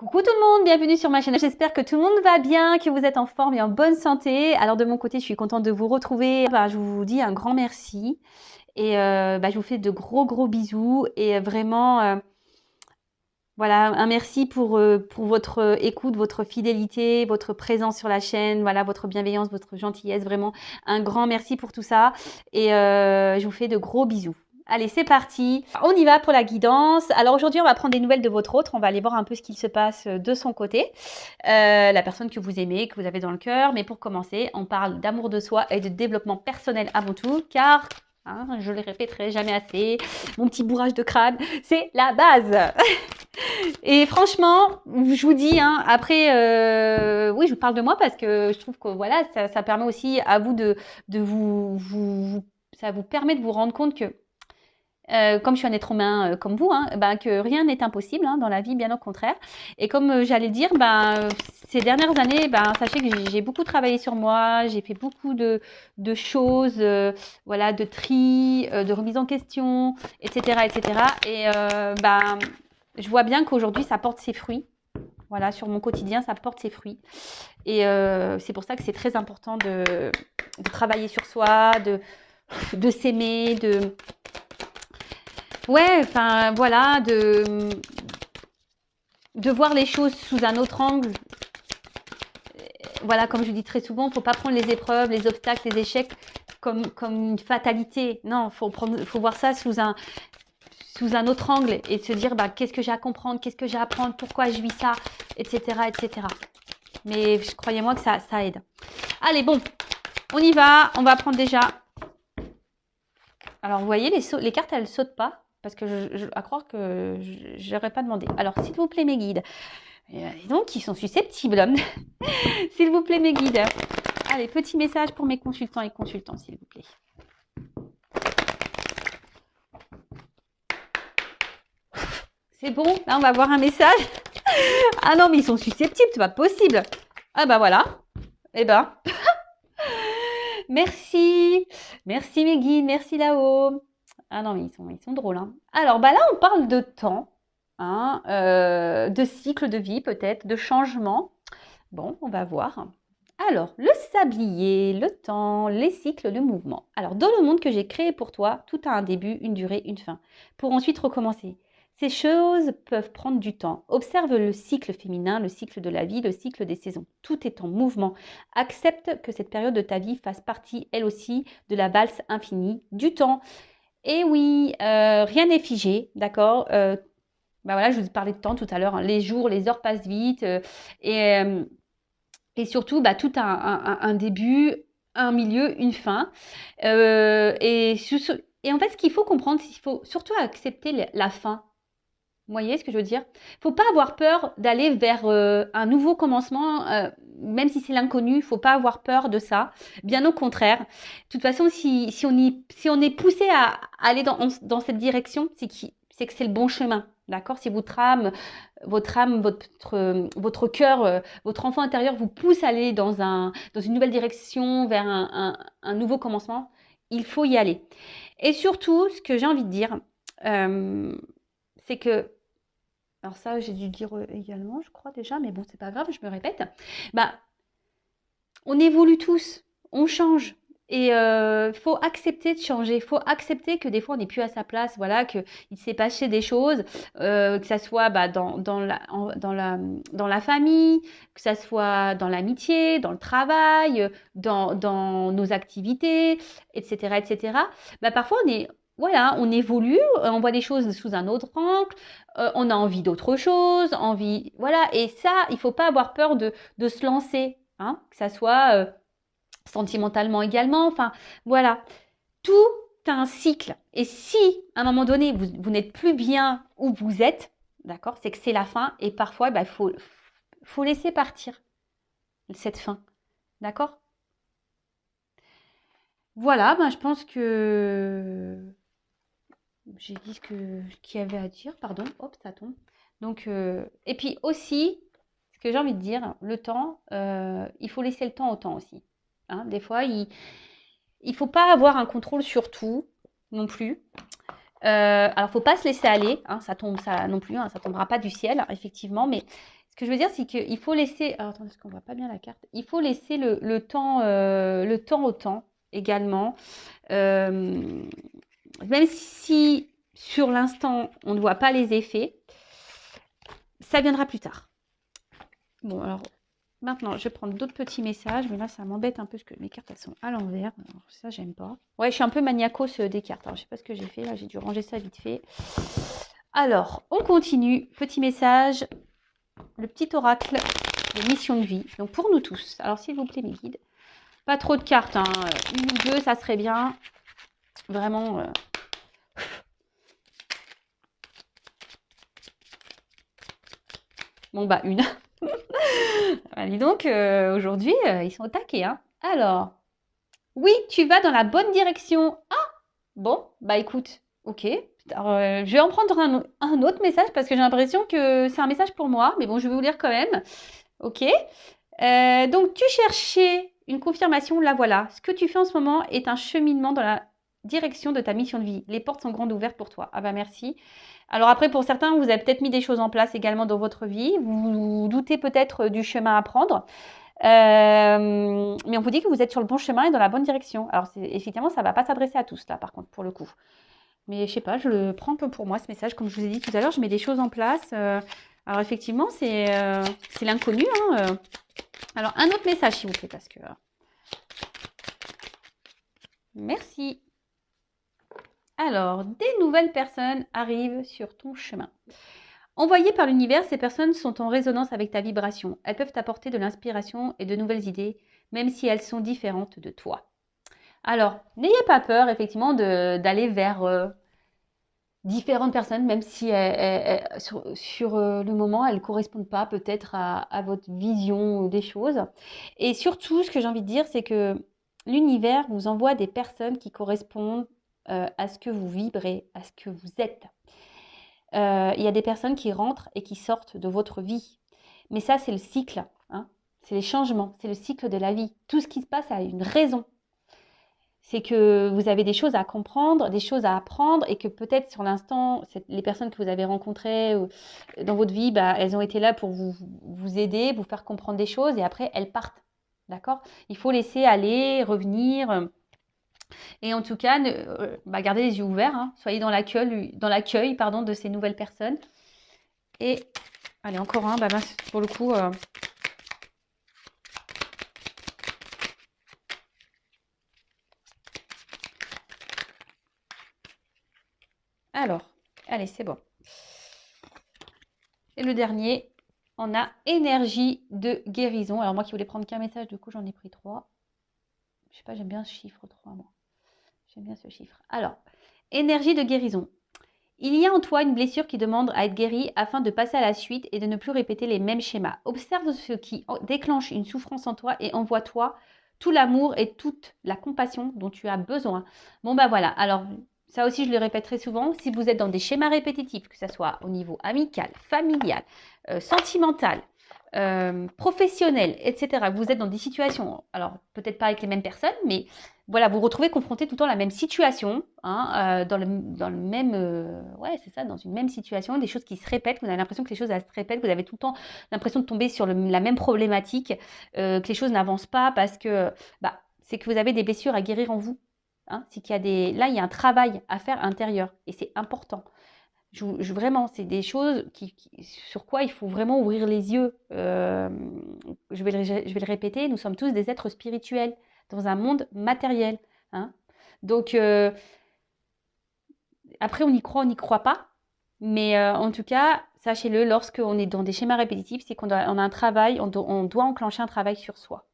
Coucou tout le monde, bienvenue sur ma chaîne. J'espère que tout le monde va bien, que vous êtes en forme et en bonne santé. Alors de mon côté, je suis contente de vous retrouver. Je vous dis un grand merci et je vous fais de gros bisous et vraiment voilà, un merci pour votre écoute, votre fidélité, votre présence sur la chaîne, voilà, votre bienveillance, votre gentillesse. Vraiment un grand merci pour tout ça et je vous fais de gros bisous. Allez, c'est parti. On y va pour la guidance. Alors aujourd'hui, on va prendre des nouvelles de votre autre. On va aller voir un peu ce qu'il se passe de son côté. La personne que vous aimez, que vous avez dans le cœur. Mais pour commencer, on parle d'amour de soi et de développement personnel avant tout. Car, je le répéterai jamais assez, mon petit bourrage de crâne, c'est la base. Et franchement, je vous dis, après, oui, je vous parle de moi parce que je trouve que voilà, ça permet aussi à vous de ça vous permet de vous rendre compte que comme je suis un être humain comme vous, que rien n'est impossible dans la vie, bien au contraire. Et comme j'allais dire, ces dernières années, sachez que j'ai beaucoup travaillé sur moi, j'ai fait beaucoup de choses, voilà, de tri, de remise en question, etc., etc. Et je vois bien qu'aujourd'hui, ça porte ses fruits. Voilà, sur mon quotidien, ça porte ses fruits. Et c'est pour ça que c'est très important de travailler sur soi, de s'aimer, ouais, enfin voilà, de voir les choses sous un autre angle. Voilà, comme je dis très souvent, il ne faut pas prendre les épreuves, les obstacles, les échecs comme une fatalité. Non, il faut voir ça sous un autre angle et se dire qu'est-ce que j'ai à comprendre, qu'est-ce que j'ai à apprendre, pourquoi je vis ça, etc. etc. Mais croyez-moi que ça aide. Allez, bon, on y va. On va prendre déjà. Alors, vous voyez, les cartes, elles ne sautent pas. Parce que à croire que je n'aurais pas demandé. Alors, s'il vous plaît, mes guides. Et donc, ils sont susceptibles. S'il vous plaît, mes guides. Allez, petit message pour mes consultants et consultantes, s'il vous plaît. C'est bon, là, on va voir un message. Ah non, mais ils sont susceptibles, c'est pas possible. Ah voilà. Eh ben. Merci. Merci, mes guides. Merci là-haut. Ah non, mais ils sont drôles. Alors, là, on parle de temps, de cycle de vie peut-être, de changement. Bon, on va voir. Alors, le sablier, le temps, les cycles de mouvement. Alors, dans le monde que j'ai créé pour toi, tout a un début, une durée, une fin, pour ensuite recommencer. Ces choses peuvent prendre du temps. Observe le cycle féminin, le cycle de la vie, le cycle des saisons. Tout est en mouvement. Accepte que cette période de ta vie fasse partie, elle aussi, de la valse infinie du temps. Et oui, rien n'est figé, d'accord voilà, je vous parlais de temps tout à l'heure. Les jours, les heures passent vite. Et surtout, tout a un début, un milieu, une fin. Et en fait, ce qu'il faut comprendre, c'est qu'il faut surtout accepter la fin. Vous voyez ce que je veux dire? Il ne faut pas avoir peur d'aller vers un nouveau commencement, même si c'est l'inconnu, il ne faut pas avoir peur de ça. Bien au contraire. De toute façon, si on est poussé à aller dans cette direction, c'est que c'est le bon chemin. D'accord? Si votre âme, votre cœur, votre enfant intérieur vous pousse à aller dans une nouvelle direction, vers un nouveau commencement, il faut y aller. Et surtout, ce que j'ai envie de dire, c'est que alors ça, j'ai dû dire également, je crois déjà, mais bon, c'est pas grave, je me répète. On évolue tous, on change. Et faut accepter de changer, il faut accepter que des fois on n'est plus à sa place, voilà, qu'il s'est passé des choses, que ça soit dans la famille, que ça soit dans l'amitié, dans le travail, dans nos activités, etc., etc. Parfois on évolue, on voit les choses sous un autre angle, on a envie d'autre chose, voilà. Et ça, il faut pas avoir peur de se lancer, que ça soit sentimentalement également. Enfin, voilà. Tout a un cycle. Et si, à un moment donné, vous n'êtes plus bien où vous êtes, d'accord, c'est que c'est la fin. Et parfois, il faut laisser partir cette fin. D'accord? Voilà, je pense que j'ai dit ce qu'il y avait à dire. Pardon, hop, ça tombe. Donc, et puis aussi, ce que j'ai envie de dire, le temps, il faut laisser le temps au temps aussi. Des fois, il ne faut pas avoir un contrôle sur tout non plus. Alors, faut pas se laisser aller, hein, ça tombe, ça non plus, hein, ça tombera pas du ciel, effectivement, mais ce que je veux dire, c'est qu'il faut laisser. Alors, attendez, parce qu'on voit pas bien la carte. Il faut laisser le temps au temps également. Euh, Même si sur l'instant, on ne voit pas les effets, ça viendra plus tard. Bon, alors maintenant, je vais prendre d'autres petits messages, mais là, ça m'embête un peu parce que mes cartes, elles sont à l'envers. Alors, ça, j'aime pas. Ouais, je suis un peu maniacos des cartes. Alors, je sais pas ce que j'ai fait. Là, j'ai dû ranger ça vite fait. Alors, on continue. Petit message. Le petit oracle de mission de vie. Donc, pour nous tous. Alors, s'il vous plaît, mes guides. Pas trop de cartes, hein. Une ou deux, ça serait bien. Vraiment. Bon, bah, une. Dis donc, aujourd'hui, ils sont au taquet, hein. Alors, oui, tu vas dans la bonne direction. Ah, bon, bah écoute, ok. Alors, je vais en prendre un autre message parce que j'ai l'impression que c'est un message pour moi, mais bon, je vais vous lire quand même. Ok. Donc, tu cherchais une confirmation, la voilà. Ce que tu fais en ce moment est un cheminement dans la direction de ta mission de vie. Les portes sont grandes ouvertes pour toi. Ah bah merci. Alors après, pour certains, vous avez peut-être mis des choses en place également dans votre vie. Vous doutez peut-être du chemin à prendre. Mais on vous dit que vous êtes sur le bon chemin et dans la bonne direction. Alors, effectivement, ça ne va pas s'adresser à tous, là, par contre, pour le coup. Mais je sais pas, je le prends un peu pour moi, ce message. Comme je vous ai dit tout à l'heure, je mets des choses en place. Alors, effectivement, c'est l'inconnu. Hein. Alors, un autre message, s'il vous plaît, parce que... Merci. Alors, des nouvelles personnes arrivent sur ton chemin. Envoyées par l'univers, ces personnes sont en résonance avec ta vibration. Elles peuvent t'apporter de l'inspiration et de nouvelles idées, même si elles sont différentes de toi. Alors, n'ayez pas peur, effectivement, d'aller vers différentes personnes, même si sur le moment, elles ne correspondent pas peut-être à votre vision des choses. Et surtout, ce que j'ai envie de dire, c'est que l'univers vous envoie des personnes qui correspondent à ce que vous vibrez, à ce que vous êtes. Il y a des personnes qui rentrent et qui sortent de votre vie. Mais ça, c'est le cycle. Hein. C'est les changements, c'est le cycle de la vie. Tout ce qui se passe a une raison. C'est que vous avez des choses à comprendre, des choses à apprendre et que peut-être sur l'instant, les personnes que vous avez rencontrées dans votre vie, bah, elles ont été là pour vous aider, vous faire comprendre des choses et après, elles partent. D'accord? Il faut laisser aller, revenir. Et en tout cas, gardez les yeux ouverts. Hein, soyez dans l'accueil de ces nouvelles personnes. Et allez, encore un. Pour le coup... Alors, allez, c'est bon. Et le dernier, on a énergie de guérison. Alors moi qui voulais prendre qu'un message, du coup j'en ai pris 3. Je sais pas, j'aime bien ce chiffre 3, moi. J'aime bien ce chiffre. Alors, énergie de guérison. Il y a en toi une blessure qui demande à être guérie afin de passer à la suite et de ne plus répéter les mêmes schémas. Observe ce qui déclenche une souffrance en toi et envoie-toi tout l'amour et toute la compassion dont tu as besoin. Bon bah voilà, alors ça aussi je le répète très souvent, si vous êtes dans des schémas répétitifs, que ce soit au niveau amical, familial, sentimental, professionnel, etc., vous êtes dans des situations, alors peut-être pas avec les mêmes personnes, mais voilà, vous vous retrouvez confronté tout le temps à la même situation, hein, dans le même, ouais, c'est ça, dans une même situation, des choses qui se répètent, vous avez l'impression que les choses elles se répètent, vous avez tout le temps l'impression de tomber sur la même problématique, que les choses n'avancent pas parce que, c'est que vous avez des blessures à guérir en vous. Hein, c'est qu'il y a là, il y a un travail à faire intérieur et c'est important. Vraiment, c'est des choses sur quoi il faut vraiment ouvrir les yeux. Je vais le répéter, nous sommes tous des êtres spirituels dans un monde matériel. Hein. Donc, après, on y croit pas. Mais en tout cas, sachez-le, lorsqu'on est dans des schémas répétitifs, c'est qu'on a un travail, on doit enclencher un travail sur soi.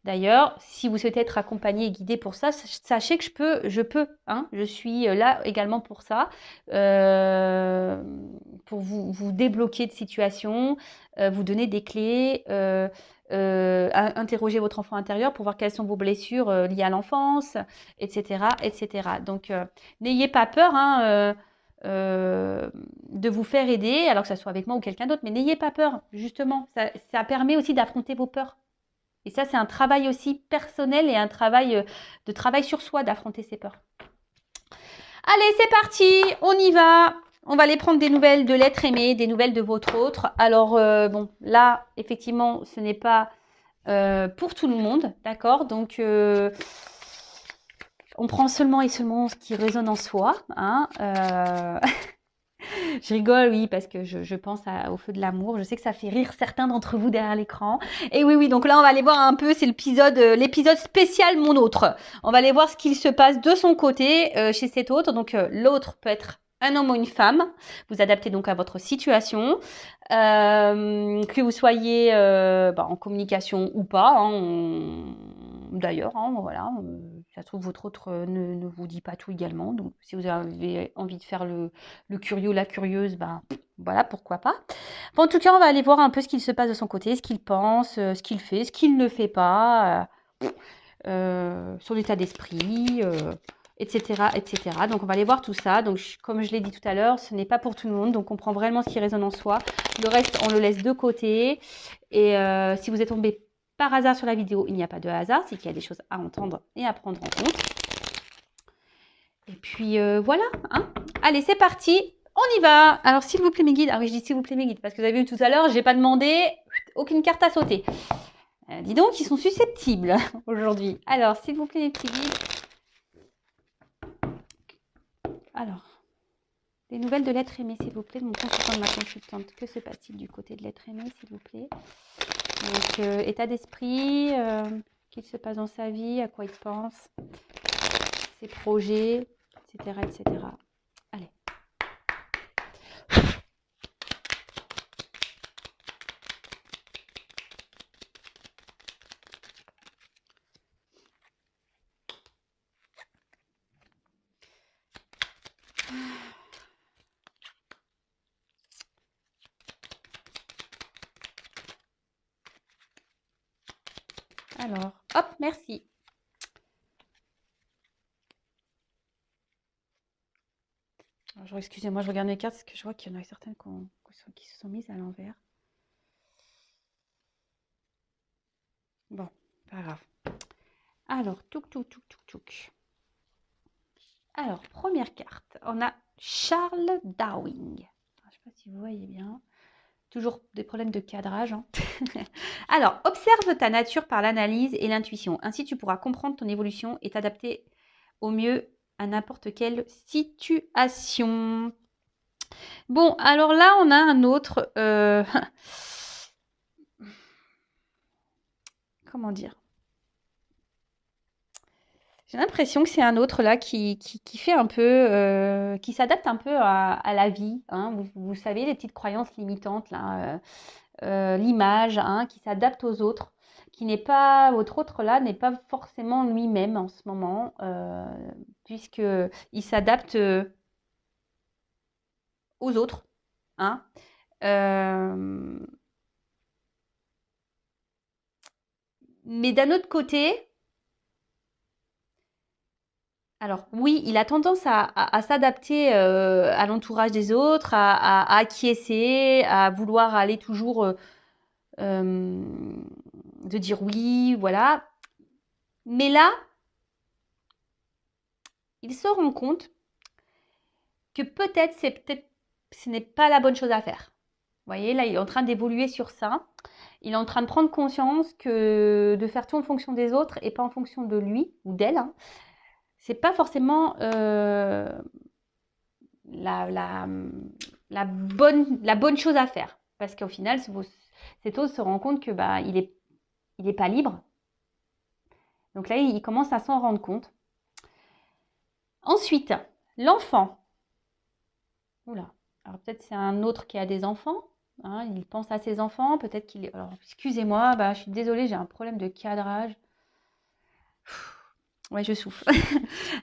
D'ailleurs, si vous souhaitez être accompagné et guidé pour ça, sachez que je peux. Hein, je suis là également pour ça, pour vous débloquer de situations, vous donner des clés, interroger votre enfant intérieur pour voir quelles sont vos blessures liées à l'enfance, etc., etc. Donc, n'ayez pas peur de vous faire aider, alors que ça soit avec moi ou quelqu'un d'autre, mais n'ayez pas peur, justement. Ça permet aussi d'affronter vos peurs. Et ça, c'est un travail aussi personnel et un travail de travail sur soi d'affronter ses peurs. Allez, c'est parti, on y va. On va aller prendre des nouvelles de l'être aimé, des nouvelles de votre autre. Alors, bon, là, effectivement, ce n'est pas pour tout le monde, d'accord? Donc, on prend seulement et seulement ce qui résonne en soi. Hein, je rigole, oui, parce que je pense au feu de l'amour. Je sais que ça fait rire certains d'entre vous derrière l'écran. Et oui, donc là, on va aller voir un peu, c'est l'épisode spécial Mon autre. On va aller voir ce qu'il se passe de son côté chez cet autre. Donc, l'autre peut être un homme ou une femme. Vous adaptez donc à votre situation. Que vous soyez en communication ou pas. Hein, d'ailleurs, hein, voilà. Ça se trouve, votre autre ne vous dit pas tout également. Donc, si vous avez envie de faire le curieux, la curieuse, voilà, pourquoi pas. Bon, en tout cas, on va aller voir un peu ce qu'il se passe de son côté, ce qu'il pense, ce qu'il fait, ce qu'il ne fait pas, son état d'esprit, etc., etc. Donc, on va aller voir tout ça. Donc, comme je l'ai dit tout à l'heure, ce n'est pas pour tout le monde. Donc, on prend vraiment ce qui résonne en soi. Le reste, on le laisse de côté. Et si vous êtes tombé par hasard sur la vidéo, il n'y a pas de hasard. C'est qu'il y a des choses à entendre et à prendre en compte. Et puis, voilà. Hein. Allez, c'est parti. On y va. Alors, s'il vous plaît, mes guides. Ah oui, je dis s'il vous plaît, mes guides. Parce que vous avez vu tout à l'heure, je n'ai pas demandé aucune carte à sauter. Dis donc, ils sont susceptibles aujourd'hui. Alors, s'il vous plaît, les petits guides. Alors, des nouvelles de l'être aimé, s'il vous plaît, de mon consultant, de ma consultante. Que se passe-t-il du côté de l'être aimé, s'il vous plaît? Donc, état d'esprit, qu'il se passe dans sa vie, à quoi il pense, ses projets, etc., etc. Allez. Alors, hop, merci. Alors, excusez-moi, je regarde mes cartes parce que je vois qu'il y en a certaines qui se sont mises à l'envers. Bon, pas grave. Alors, touk. Alors, première carte, on a Charles Darwin. Je ne sais pas si vous voyez bien. Toujours des problèmes de cadrage. Hein. Alors, observe ta nature par l'analyse et l'intuition. Ainsi, tu pourras comprendre ton évolution et t'adapter au mieux à n'importe quelle situation. Bon, alors là, on a un autre... Comment dire? J'ai l'impression que c'est un autre là qui fait un peu... qui s'adapte un peu à la vie. Hein. Vous savez, les petites croyances limitantes là... l'image, hein, qui s'adapte aux autres, qui n'est pas, votre autre là n'est pas forcément lui-même en ce moment, puisqu'il s'adapte aux autres. Hein. Mais d'un autre côté, alors oui, il a tendance à s'adapter à l'entourage des autres, à acquiescer, à vouloir aller toujours de dire oui, voilà. Mais là, il se rend compte que peut-être ce n'est pas la bonne chose à faire. Vous voyez, là, il est en train d'évoluer sur ça. Il est en train de prendre conscience que de faire tout en fonction des autres et pas en fonction de lui ou d'elle, hein, c'est pas forcément la bonne chose à faire. Parce qu'au final, cet autre se rend compte que il est pas libre. Donc là, il commence à s'en rendre compte. Ensuite, l'enfant. Oula. Alors peut-être c'est un autre qui a des enfants. Hein, il pense à ses enfants. Peut-être qu'il est... Alors excusez-moi, je suis désolée, j'ai un problème de cadrage. Ouais, je souffle.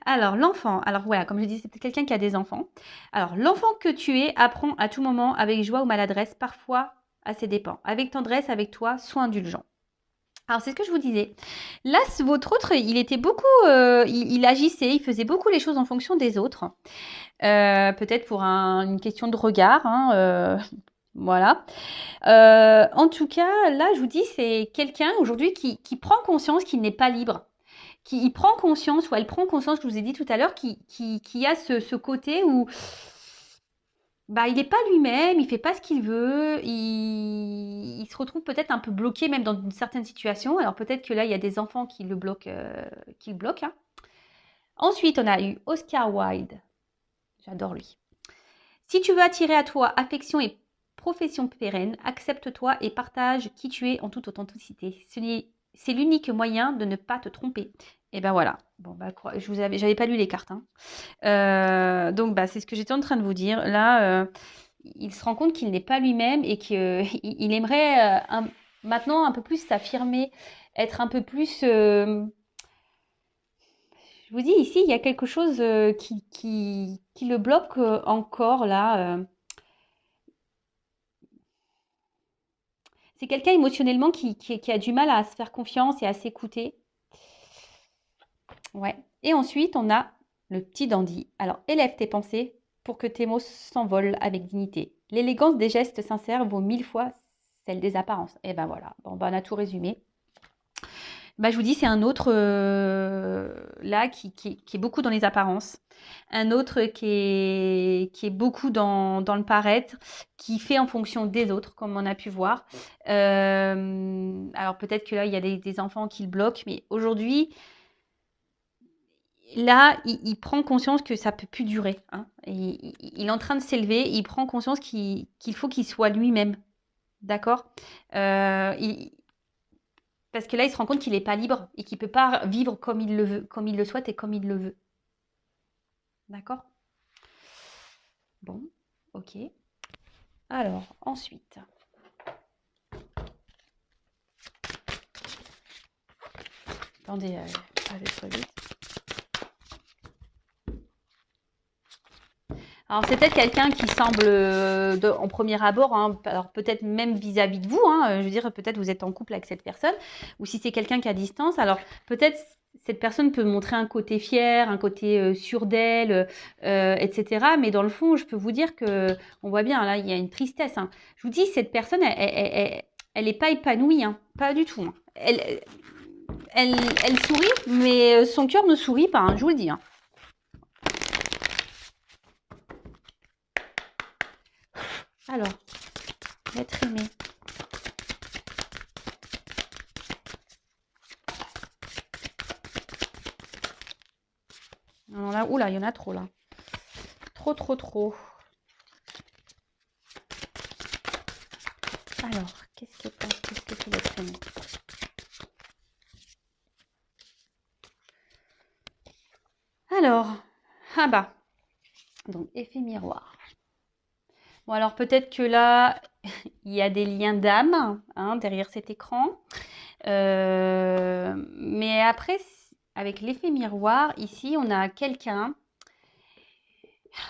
Alors, l'enfant. Alors, voilà, comme je dis, c'est peut-être quelqu'un qui a des enfants. Alors, l'enfant que tu es apprend à tout moment avec joie ou maladresse, parfois à ses dépens. Avec tendresse, avec toi, sois indulgent. Alors, c'est ce que je vous disais. Là, votre autre, il était beaucoup... il agissait, il faisait beaucoup les choses en fonction des autres. Peut-être pour une question de regard. Hein, voilà. En tout cas, là, je vous dis, c'est quelqu'un aujourd'hui qui prend conscience qu'il n'est pas libre. il prend conscience, ou elle prend conscience, je vous ai dit tout à l'heure, qui a ce côté où bah, il n'est pas lui-même, il fait pas ce qu'il veut, il se retrouve peut-être un peu bloqué même dans une certaine situation. Alors peut-être que là, il y a des enfants qui le bloquent, hein. Ensuite, on a eu Oscar Wilde. J'adore lui. Si tu veux attirer à toi affection et profession pérenne, accepte-toi et partage qui tu es en toute authenticité. C'est l'unique moyen de ne pas te tromper. Et ben voilà. Bon, bah, j'avais pas lu les cartes, hein. Donc, bah, c'est ce que j'étais en train de vous dire. Là, il se rend compte qu'il n'est pas lui-même et qu'il aimerait maintenant un peu plus s'affirmer, être un peu plus. Je vous dis, ici, il y a quelque chose qui le bloque encore là. C'est quelqu'un émotionnellement qui a du mal à se faire confiance et à s'écouter. Ouais. Et ensuite, on a le petit dandy. Alors, élève tes pensées pour que tes mots s'envolent avec dignité. L'élégance des gestes sincères vaut 1000 fois celle des apparences. Et ben voilà, bon, ben, on a tout résumé. Bah, je vous dis, c'est un autre là qui est beaucoup dans les apparences. Un autre qui est beaucoup dans le paraître, qui fait en fonction des autres, comme on a pu voir. Alors peut-être que là, il y a des enfants qui le bloquent, mais aujourd'hui, là, il prend conscience que ça peut plus durer, hein. Il est en train de s'élever, il prend conscience qu'il faut qu'il soit lui-même. D'accord. Parce que là, il se rend compte qu'il n'est pas libre et qu'il ne peut pas vivre comme il le veut, comme il le souhaite et comme il le veut. D'accord. Bon, ok. Alors, ensuite. Attendez, je vais trop vite. Alors, c'est peut-être quelqu'un qui semble, en premier abord, hein, alors peut-être même vis-à-vis de vous, hein, je veux dire, peut-être vous êtes en couple avec cette personne, ou si c'est quelqu'un qui est à distance, alors peut-être cette personne peut montrer un côté fier, un côté sûr d'elle, etc. Mais dans le fond, je peux vous dire que, on voit bien, là, il y a une tristesse, hein. Je vous dis, cette personne, elle n'est pas épanouie, hein, pas du tout, hein. Elle sourit, mais son cœur ne sourit pas, hein, je vous le dis, hein. Alors, l'être aimé. Alors là, oula, il y en a trop là. Trop, trop, trop. Alors, qu'est-ce que c'est l'être aimé? Alors, ah bah, donc effet miroir. Bon, alors peut-être que là, il y a des liens d'âme, hein, derrière cet écran. Mais après, avec l'effet miroir, ici, on a quelqu'un,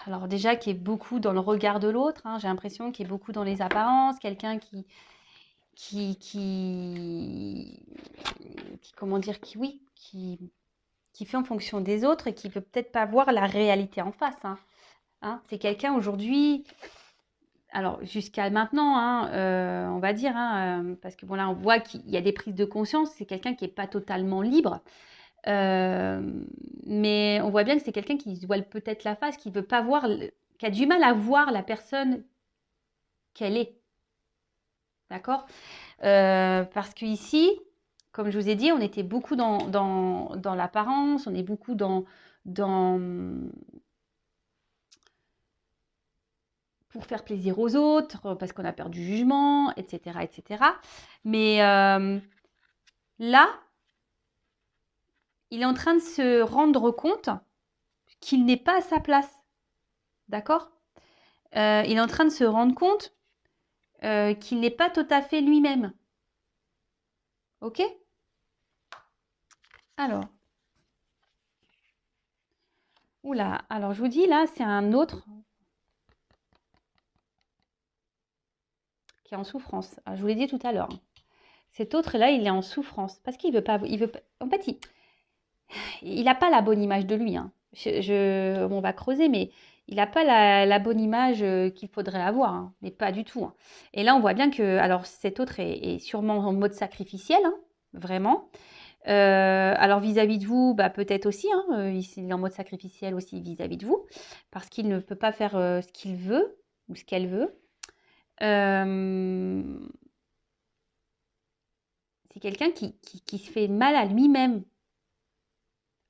alors déjà qui est beaucoup dans le regard de l'autre, hein, j'ai l'impression qu'il est beaucoup dans les apparences, quelqu'un comment dire, qui fait en fonction des autres et qui veut peut-être pas voir la réalité en face, hein. Hein, c'est quelqu'un aujourd'hui, alors jusqu'à maintenant, hein, on va dire, hein, parce que bon là on voit qu'il y a des prises de conscience, c'est quelqu'un qui n'est pas totalement libre, mais on voit bien que c'est quelqu'un qui se voile peut-être la face, qui veut pas voir, qui a du mal à voir la personne qu'elle est, d'accord. Parce qu'ici, comme je vous ai dit, on était beaucoup dans l'apparence, on est beaucoup dans pour faire plaisir aux autres, parce qu'on a peur du jugement, etc., etc. Mais là, il est en train de se rendre compte qu'il n'est pas à sa place, d'accord. Il est en train de se rendre compte qu'il n'est pas tout à fait lui-même, ok. Alors, oula, alors je vous dis, là, c'est un autre qui est en souffrance. Alors, je vous l'ai dit tout à l'heure, hein. Cet autre-là, il est en souffrance parce qu'il veut pas. En fait, il n'a pas la bonne image de lui, hein. On va creuser, mais il n'a pas la bonne image qu'il faudrait avoir, hein, mais pas du tout, hein. Et là, on voit bien que, alors, cet autre est sûrement en mode sacrificiel, hein, vraiment. Alors vis-à-vis de vous, bah, peut-être aussi, hein, il est en mode sacrificiel aussi vis-à-vis de vous, parce qu'il ne peut pas faire ce qu'il veut ou ce qu'elle veut. Euh, c'est quelqu'un qui se fait mal à lui-même.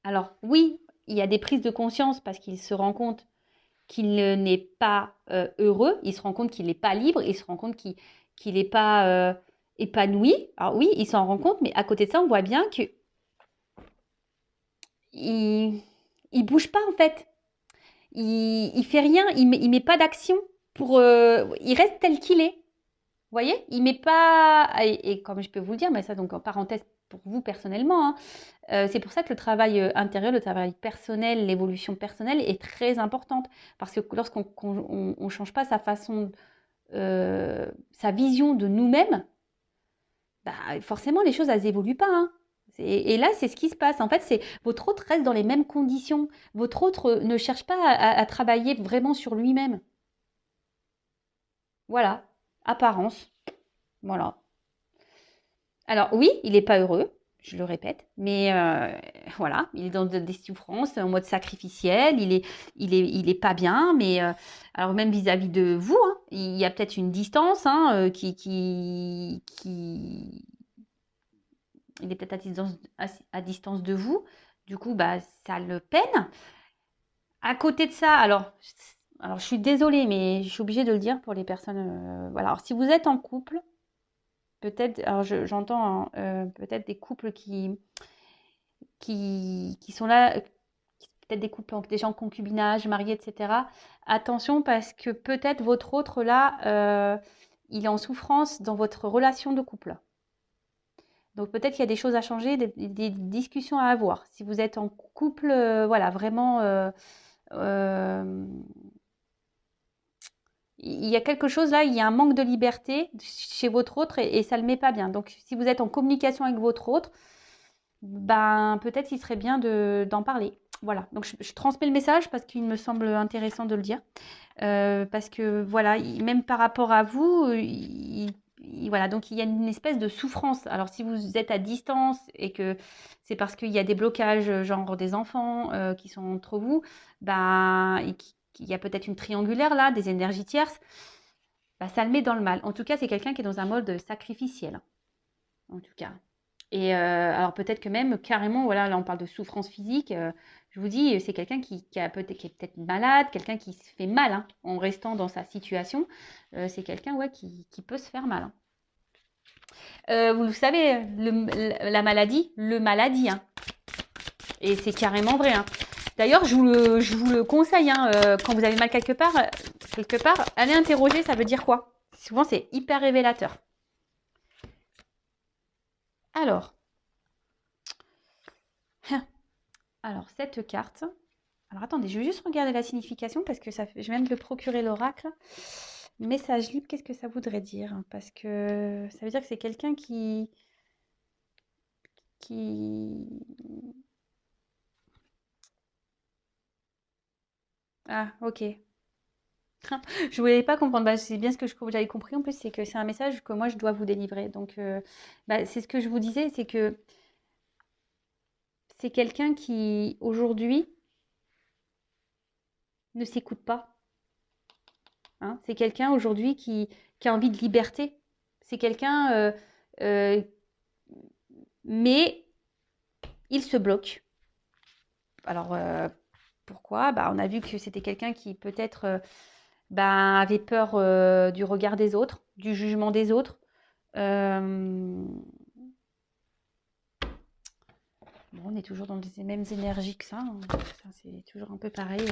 Alors oui, il y a des prises de conscience parce qu'il se rend compte qu'il n'est pas heureux, il se rend compte qu'il n'est pas libre, il se rend compte qu'il n'est pas épanoui. Alors oui, il s'en rend compte, mais à côté de ça, on voit bien que il bouge pas en fait. Il fait rien, il met pas d'action pour. Il reste tel qu'il est. Vous voyez, il met pas. Et comme je peux vous le dire, mais ça donc en parenthèse pour vous personnellement, hein, c'est pour ça que le travail intérieur, le travail personnel, l'évolution personnelle est très importante. Parce que lorsqu'on on change pas sa façon, sa vision de nous-mêmes, bah, forcément les choses elles évoluent pas. Hein. Et là, c'est ce qui se passe. En fait, c'est votre autre reste dans les mêmes conditions. Votre autre ne cherche pas à travailler vraiment sur lui-même. Voilà, apparence. Voilà. Alors oui, il n'est pas heureux, je le répète, mais voilà, il est dans des souffrances en mode sacrificiel, il est pas bien, mais alors même vis-à-vis de vous, hein, il y a peut-être une distance il est peut-être à distance de vous, du coup, bah, ça le peine. À côté de ça, alors je suis désolée, mais je suis obligée de le dire pour les personnes, voilà, alors si vous êtes en couple, peut-être, alors j'entends hein, peut-être des couples qui sont là, peut-être des couples déjà en concubinage, mariés, etc. Attention parce que peut-être votre autre là, il est en souffrance dans votre relation de couple. Donc peut-être qu'il y a des choses à changer, des discussions à avoir. Si vous êtes en couple, voilà, vraiment, euh, il y a quelque chose là, il y a un manque de liberté chez votre autre et ça ne le met pas bien. Donc si vous êtes en communication avec votre autre, ben peut-être il serait bien d'en parler. Voilà, donc je transmets le message parce qu'il me semble intéressant de le dire. Parce que voilà, même par rapport à vous, voilà, donc il y a une espèce de souffrance. Alors si vous êtes à distance et que c'est parce qu'il y a des blocages, genre des enfants qui sont entre vous, ben, il y a peut-être une triangulaire là, des énergies tierces, bah, ça le met dans le mal. En tout cas, c'est quelqu'un qui est dans un mode sacrificiel, en tout cas. Et alors peut-être que même carrément, voilà, là on parle de souffrance physique. Je vous dis, c'est quelqu'un qui est peut-être malade, quelqu'un qui se fait mal hein, en restant dans sa situation. C'est quelqu'un ouais, qui peut se faire mal. Hein. Vous le savez, la maladie, le maladie. Hein. Et c'est carrément vrai. Hein. D'ailleurs, je vous le conseille, hein, quand vous avez mal quelque part, allez interroger, ça veut dire quoi? Souvent, c'est hyper révélateur. Alors, alors cette carte. Alors attendez, je vais juste regarder la signification parce que je viens de le procurer l'oracle. Message libre, qu'est-ce que ça voudrait dire? Parce que ça veut dire que c'est quelqu'un qui... Ah, ok. Je voulais pas comprendre. Bah, c'est bien ce que j'avais compris en plus, c'est que c'est un message que moi je dois vous délivrer. Donc, bah, c'est ce que je vous disais, c'est que c'est quelqu'un qui aujourd'hui ne s'écoute pas. Hein. C'est quelqu'un aujourd'hui qui a envie de liberté. C'est quelqu'un, euh, mais il se bloque. Alors, pourquoi? Bah, on a vu que c'était quelqu'un qui peut-être bah, avait peur du regard des autres, du jugement des autres. Euh, Bon, on est toujours dans les mêmes énergies que ça. Hein. Ça, c'est toujours un peu pareil.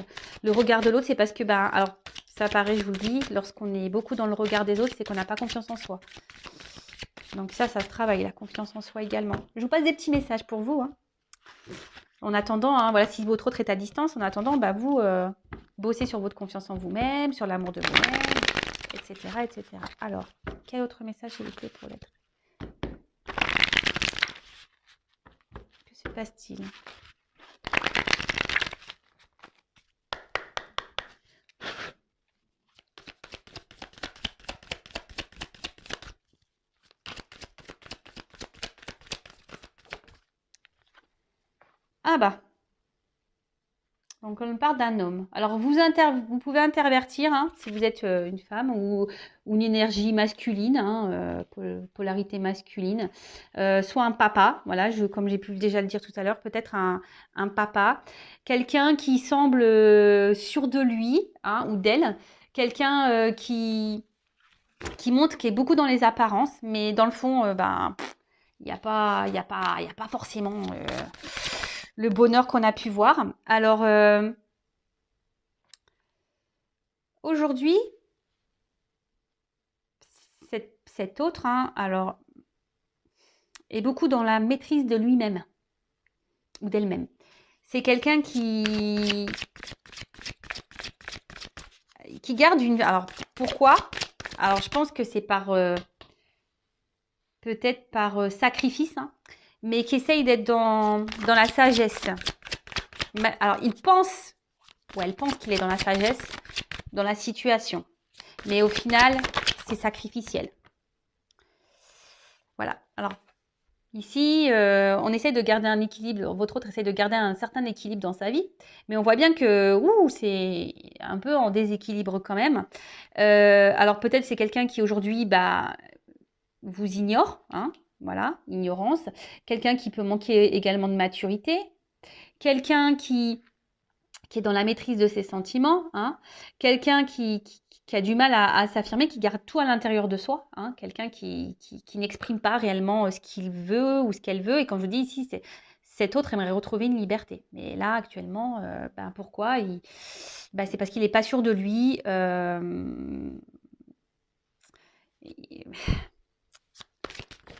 Le regard de l'autre, c'est parce que, bah, alors, ça paraît, je vous le dis, lorsqu'on est beaucoup dans le regard des autres, c'est qu'on n'a pas confiance en soi. Donc ça se travaille, la confiance en soi également. Je vous passe des petits messages pour vous. Hein. En attendant, hein, voilà, si votre autre est à distance, en attendant, bah, vous bossez sur votre confiance en vous-même, sur l'amour de vous-même, etc., etc. Alors, quel autre message s'il vous plaît pour l'être? Que se passe-t-il? Ah bah, donc on parle d'un homme. Alors vous pouvez intervertir hein, si vous êtes une femme ou une énergie masculine, hein, polarité masculine, soit un papa, voilà, comme j'ai pu déjà le dire tout à l'heure, peut-être un papa, quelqu'un qui semble sûr de lui hein, ou d'elle, quelqu'un qui montre qui est beaucoup dans les apparences, mais dans le fond, ben, il n'y a pas, il y a pas, il y a pas forcément le bonheur qu'on a pu voir. Alors aujourd'hui, cet autre, hein, alors, est beaucoup dans la maîtrise de lui-même ou d'elle-même. C'est quelqu'un qui garde une. Alors pourquoi? Alors je pense que c'est peut-être par sacrifice, hein, mais qui essaye d'être dans la sagesse. Alors il pense, ou elle pense qu'il est dans la sagesse, dans la situation, mais au final c'est sacrificiel. Voilà. Alors ici, on essaie de garder un équilibre. Votre autre essaie de garder un certain équilibre dans sa vie, mais on voit bien que c'est un peu en déséquilibre quand même. Alors peut-être c'est quelqu'un qui aujourd'hui bah, vous ignore, hein, voilà, ignorance. Quelqu'un qui peut manquer également de maturité. Quelqu'un qui est dans la maîtrise de ses sentiments, hein. Quelqu'un qui a du mal à s'affirmer, qui garde tout à l'intérieur de soi, hein. Quelqu'un qui n'exprime pas réellement ce qu'il veut ou ce qu'elle veut. Et quand je dis ici, cet autre aimerait retrouver une liberté. Mais là, actuellement, ben, pourquoi ben, c'est parce qu'il n'est pas sûr de lui.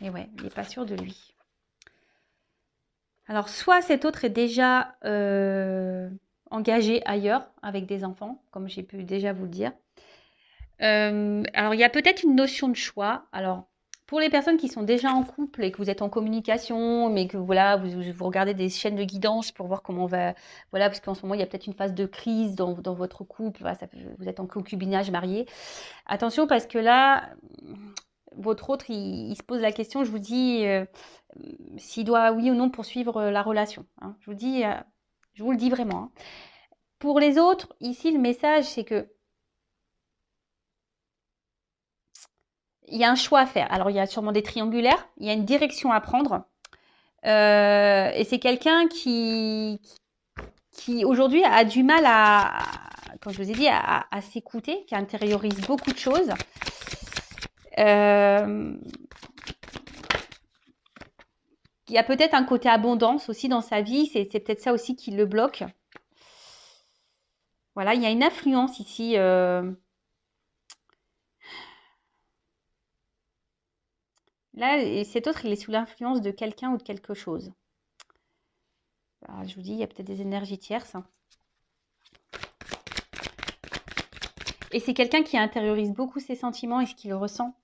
Et ouais, il n'est pas sûr de lui. Alors, soit cet autre est déjà engagé ailleurs avec des enfants, comme j'ai pu déjà vous le dire. Alors, il y a peut-être une notion de choix. Alors, pour les personnes qui sont déjà en couple et que vous êtes en communication, mais que voilà, vous regardez des chaînes de guidance pour voir comment on va. Voilà, parce qu'en ce moment, il y a peut-être une phase de crise dans votre couple. Voilà, vous êtes en concubinage marié. Attention, parce que là, votre autre, il se pose la question, je vous dis, s'il doit, oui ou non, poursuivre la relation. Hein. Je vous le dis vraiment. Hein. Pour les autres, ici, le message, c'est que il y a un choix à faire. Alors, il y a sûrement des triangulaires, il y a une direction à prendre. Et c'est quelqu'un qui aujourd'hui a du mal comme je vous ai dit, à s'écouter, qui intériorise beaucoup de choses. Il y a peut-être un côté abondance aussi dans sa vie, c'est peut-être ça aussi qui le bloque. Voilà, il y a une influence ici. Là, et cet autre, il est sous l'influence de quelqu'un ou de quelque chose. Alors, je vous dis, il y a peut-être des énergies tierces. Hein. Et c'est quelqu'un qui intériorise beaucoup ses sentiments et ce qu'il ressent.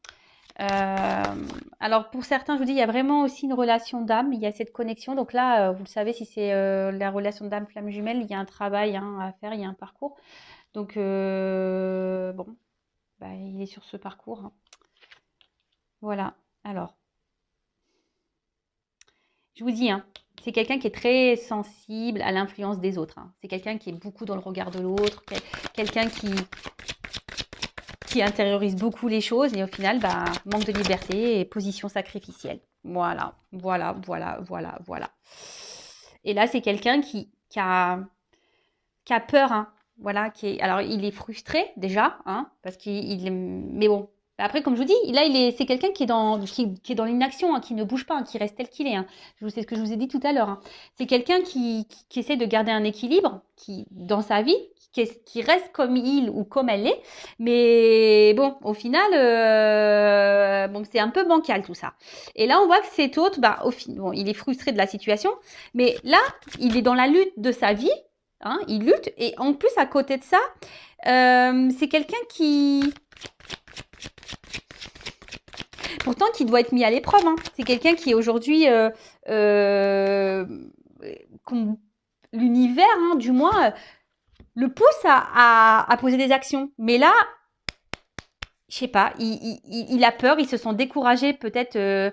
Alors pour certains, je vous dis, il y a vraiment aussi une relation d'âme, il y a cette connexion. Donc là, vous le savez, si c'est la relation d'âme flamme jumelle, il y a un travail hein, à faire, il y a un parcours. Donc bon, bah, il est sur ce parcours. Hein. Voilà. Alors, je vous dis, hein, c'est quelqu'un qui est très sensible à l'influence des autres. Hein. C'est quelqu'un qui est beaucoup dans le regard de l'autre, quelqu'un qui intériorise beaucoup les choses et au final, bah, manque de liberté et position sacrificielle. Voilà, voilà, voilà, voilà, voilà. Et là, c'est quelqu'un qui a peur, hein. Voilà, alors il est frustré déjà, hein, parce mais bon. Après, comme je vous dis, là, c'est quelqu'un qui est dans l'inaction, hein, qui ne bouge pas, hein, qui reste tel qu'il est. Hein. C'est ce que je vous ai dit tout à l'heure. Hein. C'est quelqu'un qui essaie de garder un équilibre dans sa vie, qui reste comme il ou comme elle est. Mais bon, au final, bon, c'est un peu bancal tout ça. Et là, on voit que cet autre, bah, bon, il est frustré de la situation. Mais là, il est dans la lutte de sa vie. Hein, il lutte. Et en plus, à côté de ça, c'est quelqu'un pourtant qui doit être mis à l'épreuve. Hein. C'est quelqu'un qui aujourd'hui, l'univers, hein, du moins, le pousse à poser des actions. Mais là, je sais pas, il a peur, il se sent découragé peut-être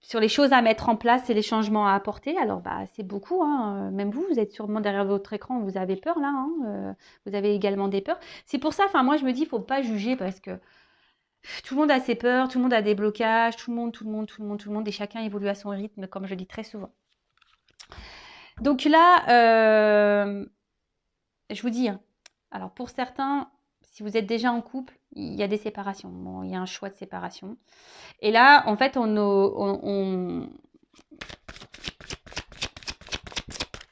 sur les choses à mettre en place et les changements à apporter. Alors, bah, c'est beaucoup, hein. Même vous, vous êtes sûrement derrière votre écran, vous avez peur là, hein. Vous avez également des peurs. C'est pour ça, enfin, moi, je me dis, il ne faut pas juger parce que tout le monde a ses peurs, tout le monde a des blocages, tout le monde, et chacun évolue à son rythme, comme je le dis très souvent. Donc là, je vous dis, hein, alors pour certains, si vous êtes déjà en couple, il y a des séparations. Bon, il y a un choix de séparation. Et là, en fait,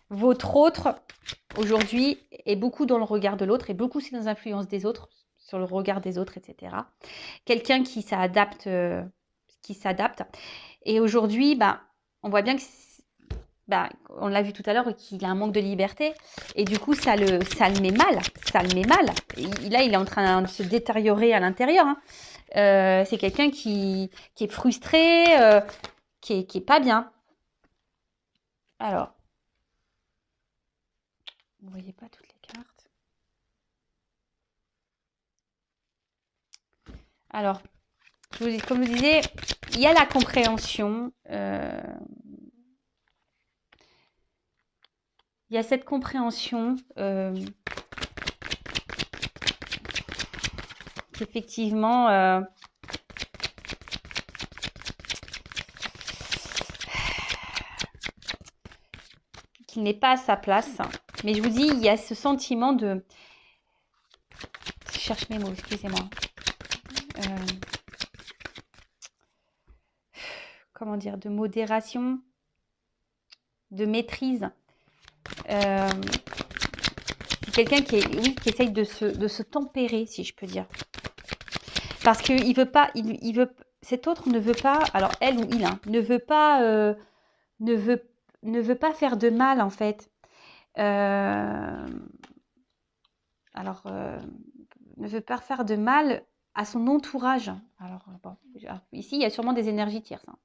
votre autre, aujourd'hui, est beaucoup dans le regard de l'autre et beaucoup c'est dans l'influence des autres, sur le regard des autres, etc. Quelqu'un qui s'adapte, Et aujourd'hui, bah, on voit bien que, bah, on l'a vu tout à l'heure, qu'il a un manque de liberté. Et du coup, ça le met mal. Ça le met mal. Là, il est en train de se détériorer à l'intérieur, hein. C'est quelqu'un qui est frustré, qui est pas bien. Alors, vous voyez pas toutes les cartes. Alors, comme je vous disais, il y a la compréhension. Il y a cette compréhension qu'effectivement, qu'il n'est pas à sa place. Mais je vous dis, il y a ce sentiment de... Je cherche mes mots, excusez-moi. Comment dire, de modération, de maîtrise. C'est quelqu'un qui essaye de se tempérer, si je peux dire. Parce qu'il veut pas, cet autre ne veut pas, alors elle ou il, hein, ne veut pas faire de mal, en fait. Ne veut pas faire de mal à son entourage. Alors, bon, ici, il y a sûrement des énergies tierces, hein.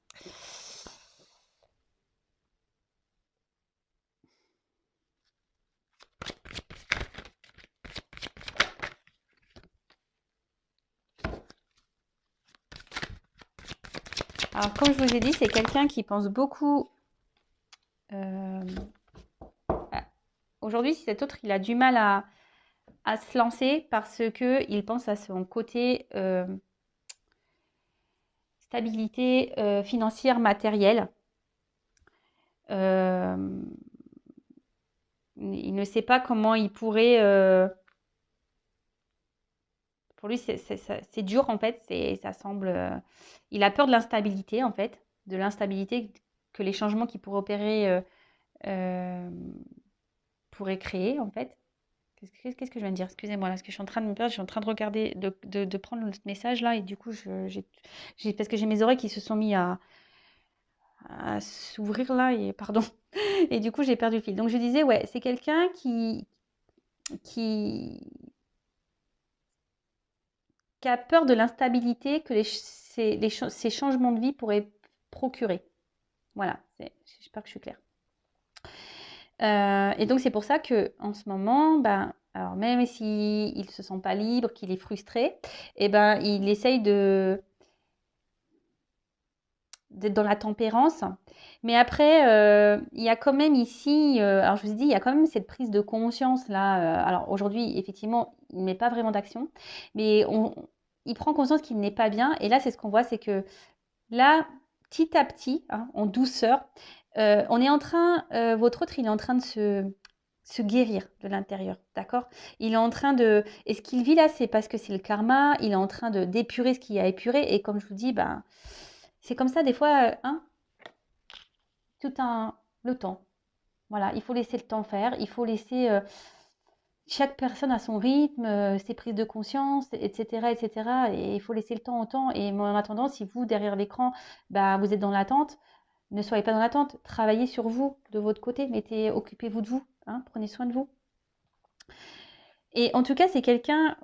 Alors, comme je vous ai dit, c'est quelqu'un qui pense beaucoup... Aujourd'hui, si cet autre, il a du mal à se lancer parce qu'il pense à son côté stabilité financière, matérielle. Il ne sait pas comment il pourrait... pour lui, c'est dur, en fait. Ça semble... il a peur de l'instabilité, en fait. De l'instabilité que les changements qu'il pourrait opérer pourraient créer, en fait. Qu'est-ce que je viens de dire? Excusez-moi, là, parce que je suis en train de me perdre. Je suis en train de regarder, de prendre le message, là. Et du coup, parce que j'ai mes oreilles qui se sont mis à s'ouvrir, là. Et pardon. Et du coup, j'ai perdu le fil. Donc, je disais, ouais, c'est quelqu'un qui a peur de l'instabilité que ces changements de vie pourraient procurer. Voilà, j'espère que je suis claire. Et donc, c'est pour ça qu'en ce moment, ben, alors même s'il ne se sent pas libre, qu'il est frustré, eh ben, il essaye d'être dans la tempérance. Mais après, il y a quand même ici, alors je vous ai dit, il y a quand même cette prise de conscience là. Alors aujourd'hui, effectivement, il ne met pas vraiment d'action, mais il prend conscience qu'il n'est pas bien. Et là, c'est ce qu'on voit, c'est que là, petit à petit, hein, en douceur, on est en train, votre autre, il est en train de se guérir de l'intérieur, d'accord? Il est en train de... Et ce qu'il vit là, c'est parce que c'est le karma, il est en train d'épurer ce qu'il y a épuré. Et comme je vous dis, ben, c'est comme ça des fois, hein, le temps. Voilà, il faut laisser le temps faire, il faut laisser chaque personne à son rythme, ses prises de conscience, etc., etc. Et il faut laisser le temps au temps. Et en attendant, si vous, derrière l'écran, bah, vous êtes dans l'attente, ne soyez pas dans l'attente. Travaillez sur vous, de votre côté. Occupez-vous de vous, hein, prenez soin de vous. Et en tout cas, c'est quelqu'un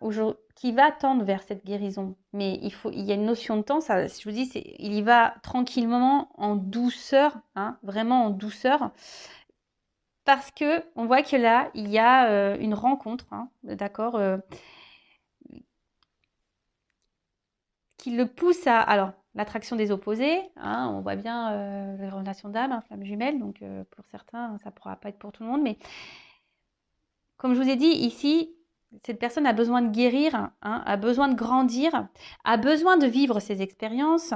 qui va tendre vers cette guérison. Mais il y a une notion de temps. Ça, je vous dis, il y va tranquillement, en douceur, hein, vraiment en douceur. Parce que on voit que là, il y a une rencontre, hein, d'accord, qui le pousse à... Alors, l'attraction des opposés, hein, on voit bien les relations d'âme, hein, flamme jumelle, donc pour certains, ça ne pourra pas être pour tout le monde, mais comme je vous ai dit ici, cette personne a besoin de guérir, hein, a besoin de grandir, a besoin de vivre ses expériences,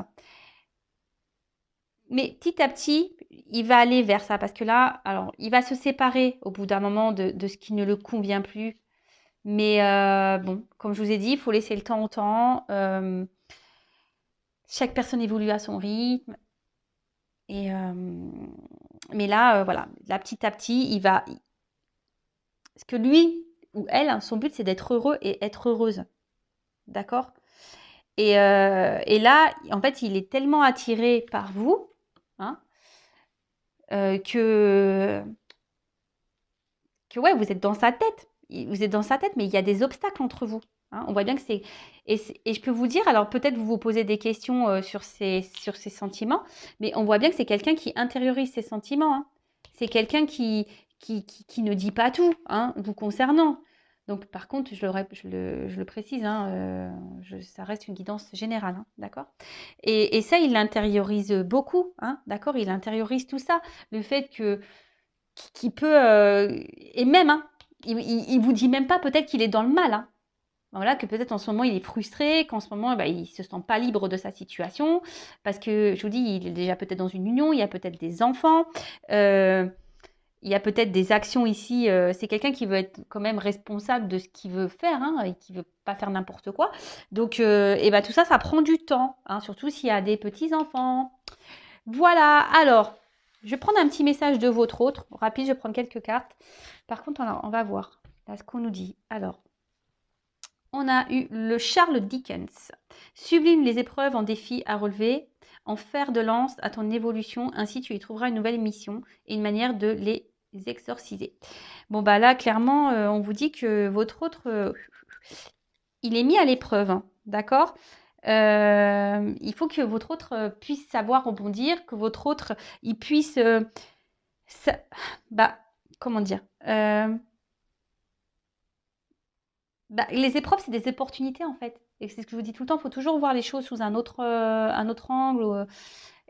mais petit à petit, il va aller vers ça, parce que là, alors, il va se séparer au bout d'un moment de ce qui ne le convient plus, mais bon, comme je vous ai dit, il faut laisser le temps au temps. Chaque personne évolue à son rythme. Et, mais là, voilà, là, petit à petit, il va. Parce que lui ou elle, hein, son but, c'est d'être heureux et être heureuse. D'accord? Et là, en fait, il est tellement attiré par vous, hein, que ouais, vous êtes dans sa tête. Vous êtes dans sa tête, mais il y a des obstacles entre vous. Hein. On voit bien que c'est... Et je peux vous dire, alors peut-être vous vous posez des questions sur ces sentiments, mais on voit bien que c'est quelqu'un qui intériorise ses sentiments. Hein. C'est quelqu'un qui ne dit pas tout, hein, vous concernant. Donc par contre, je le précise, hein, ça reste une guidance générale, hein, d'accord? Et ça, il l'intériorise beaucoup, hein, d'accord? Il intériorise tout ça. Le fait que qui peut et même hein, il vous dit même pas peut-être qu'il est dans le mal hein. Voilà, que peut-être en ce moment il est frustré, qu'en ce moment bah, il se sent pas libre de sa situation parce que je vous dis il est déjà peut-être dans une union, il y a peut-être des enfants, il y a peut-être des actions ici. C'est quelqu'un qui veut être quand même responsable de ce qu'il veut faire hein, et qui veut pas faire n'importe quoi. Donc et ben tout ça, ça prend du temps, hein, surtout s'il y a des petits enfants. Voilà, alors, je vais prendre un petit message de votre autre. Rapide, je vais prendre quelques cartes. Par contre, on va voir là ce qu'on nous dit. Alors, on a eu le Charles Dickens. Sublime les épreuves en défis à relever, en fer de lance à ton évolution, ainsi tu y trouveras une nouvelle mission et une manière de les exorciser. Bon, bah là, clairement, on vous dit que votre autre, il est mis à l'épreuve, hein, d'accord? Il faut que votre autre puisse savoir rebondir, que votre autre, il puisse... bah, comment dire bah, les épreuves, c'est des opportunités, en fait. Et c'est ce que je vous dis tout le temps, il faut toujours voir les choses sous un autre angle.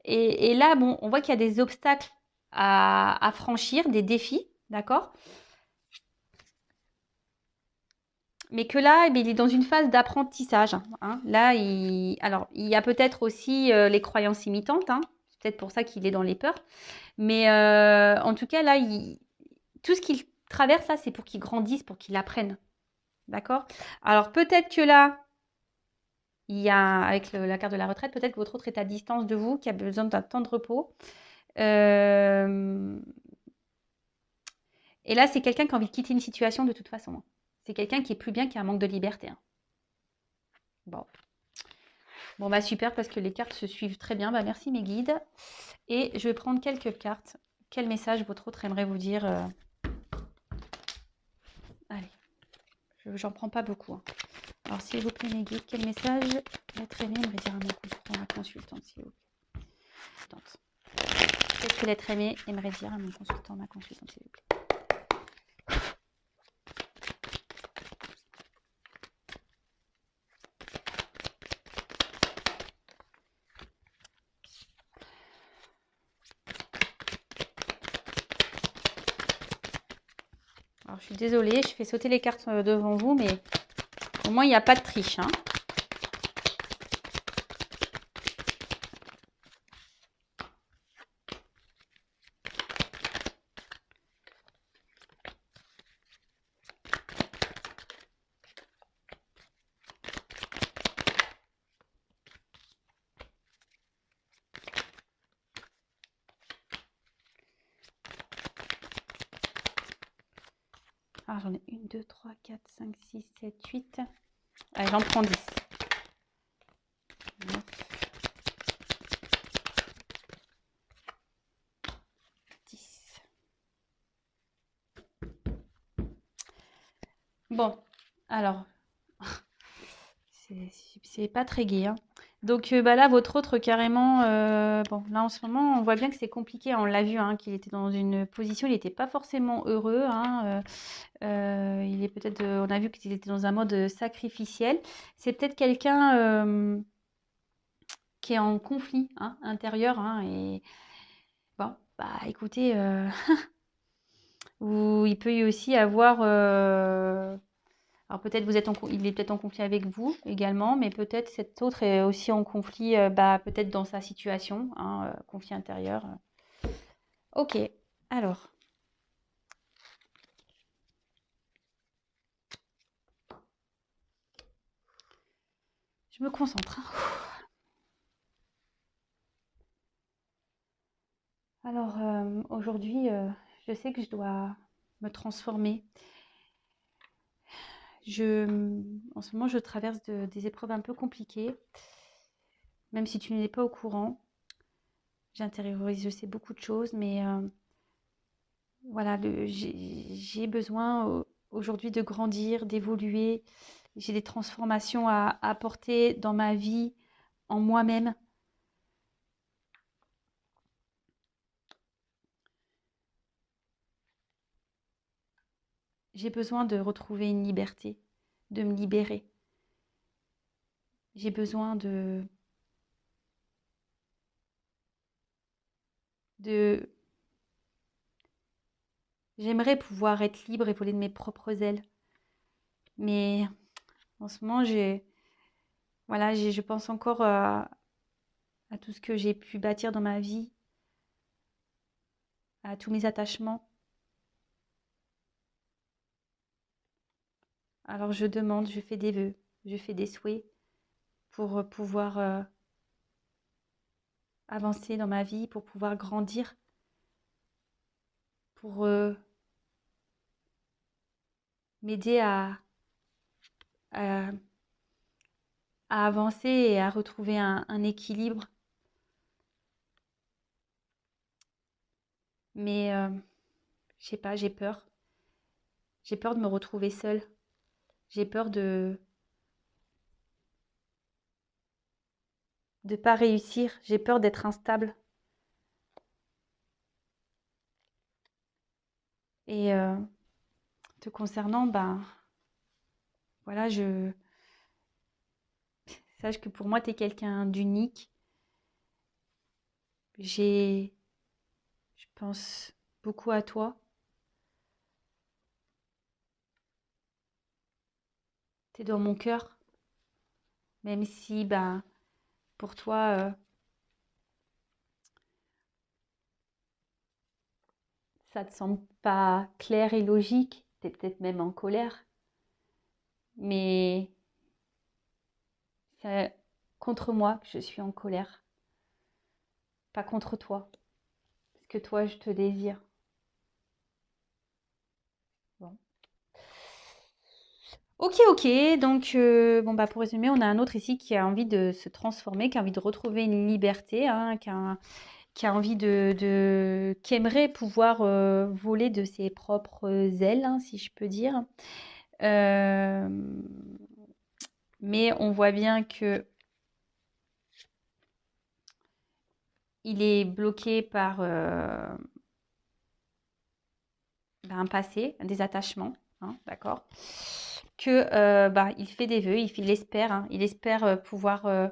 Et là, bon, on voit qu'il y a des obstacles à franchir, des défis, d'accord? Mais que là, eh bien, il est dans une phase d'apprentissage. Hein. Là, alors, il y a peut-être aussi les croyances imitantes. Hein. C'est peut-être pour ça qu'il est dans les peurs. Mais en tout cas, là, tout ce qu'il traverse, là, c'est pour qu'il grandisse, pour qu'il apprenne. D'accord? Alors, peut-être que là, il y a, avec la carte de la retraite, peut-être que votre autre est à distance de vous, qui a besoin d'un temps de repos. Et là, c'est quelqu'un qui a envie de quitter une situation de toute façon. Hein. C'est quelqu'un qui est plus bien, qui a un manque de liberté. Hein. Bon. Bon, bah super, parce que les cartes se suivent très bien. Bah, merci mes guides. Et je vais prendre quelques cartes. Quel message votre autre aimerait vous dire Allez, j'en prends pas beaucoup. Hein. Alors, s'il vous plaît, mes guides, quel message l'être aimé aimerait dire à mon consultant, ma consultante, s'il vous plaît. Qu'est-ce que l'être aimé aimerait dire à mon consultant, ma consultante, s'il vous plaît. Alors, je suis désolée, je fais sauter les cartes devant vous, mais au moins, il n'y a pas de triche. Hein. Alors, j'en ai 1, 2, 3, 4, 5, 6, 7, 8. Allez, j'en prends 10. 9, 10. Bon, alors, c'est pas très gai. Hein. Donc bah là, votre autre carrément, bon, là en ce moment, on voit bien que c'est compliqué. On l'a vu, hein, qu'il était dans une position, il n'était pas forcément heureux. Hein, il est peut-être, on a vu qu'il était dans un mode sacrificiel. C'est peut-être quelqu'un qui est en conflit hein, intérieur. Hein, et bon, bah écoutez, ou il peut y aussi avoir... alors peut-être il est peut-être en conflit avec vous également, mais peut-être cet autre est aussi en conflit, bah, peut-être dans sa situation, hein, conflit intérieur. Ok, alors. Je me concentre. Alors aujourd'hui, je sais que je dois me transformer. En ce moment, je traverse des épreuves un peu compliquées, même si tu n'es pas au courant. J'intériorise, je sais beaucoup de choses, mais voilà, j'ai besoin aujourd'hui de grandir, d'évoluer. J'ai des transformations à apporter dans ma vie, en moi-même. J'ai besoin de retrouver une liberté, de me libérer. J'ai besoin de... J'aimerais pouvoir être libre et voler de mes propres ailes. Mais en ce moment, voilà, je pense encore à tout ce que j'ai pu bâtir dans ma vie, à tous mes attachements. Alors je demande, je fais des vœux, je fais des souhaits pour pouvoir avancer dans ma vie, pour pouvoir grandir, pour m'aider à, à avancer et à retrouver un équilibre. Mais je sais pas, j'ai peur. J'ai peur de me retrouver seule. J'ai peur de pas réussir. J'ai peur d'être instable. Et te concernant, ben voilà, sache que pour moi, tu es quelqu'un d'unique. Je pense beaucoup à toi. Tu es dans mon cœur, même si, ben, pour toi, ça te semble pas clair et logique. Tu es peut-être même en colère. Mais c'est contre moi que je suis en colère, pas contre toi. Parce que toi, je te désire. Bon. Ok, ok. Donc, bon, bah, pour résumer, on a un autre ici qui a envie de se transformer, qui a envie de retrouver une liberté, hein, qui a envie qui aimerait pouvoir voler de ses propres ailes, hein, si je peux dire. Euh, mais on voit bien que il est bloqué par un passé, des attachements, hein, d'accord? Que bah, il fait des vœux, il espère, hein, il espère pouvoir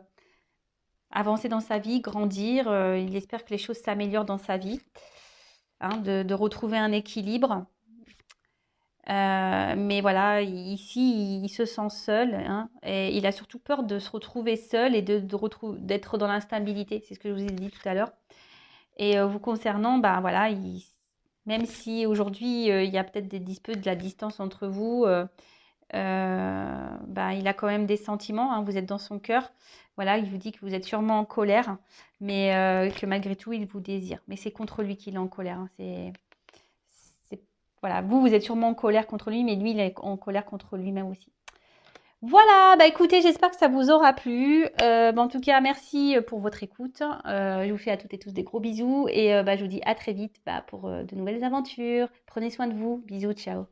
avancer dans sa vie, grandir, il espère que les choses s'améliorent dans sa vie, hein, de retrouver un équilibre. Mais voilà, ici, il se sent seul, hein, et il a surtout peur de se retrouver seul et d'être dans l'instabilité. C'est ce que je vous ai dit tout à l'heure. Et vous concernant, bah voilà, même si aujourd'hui il y a peut-être des disputes, de la distance entre vous, bah, il a quand même des sentiments, hein, vous êtes dans son cœur. Voilà, il vous dit que vous êtes sûrement en colère, mais que malgré tout, il vous désire. Mais c'est contre lui qu'il est en colère, hein, voilà, vous êtes sûrement en colère contre lui, mais lui, il est en colère contre lui-même aussi. Voilà, bah écoutez, j'espère que ça vous aura plu. Bah, en tout cas, merci pour votre écoute. Je vous fais à toutes et tous des gros bisous et bah, je vous dis à très vite bah, pour de nouvelles aventures. Prenez soin de vous. Bisous, ciao.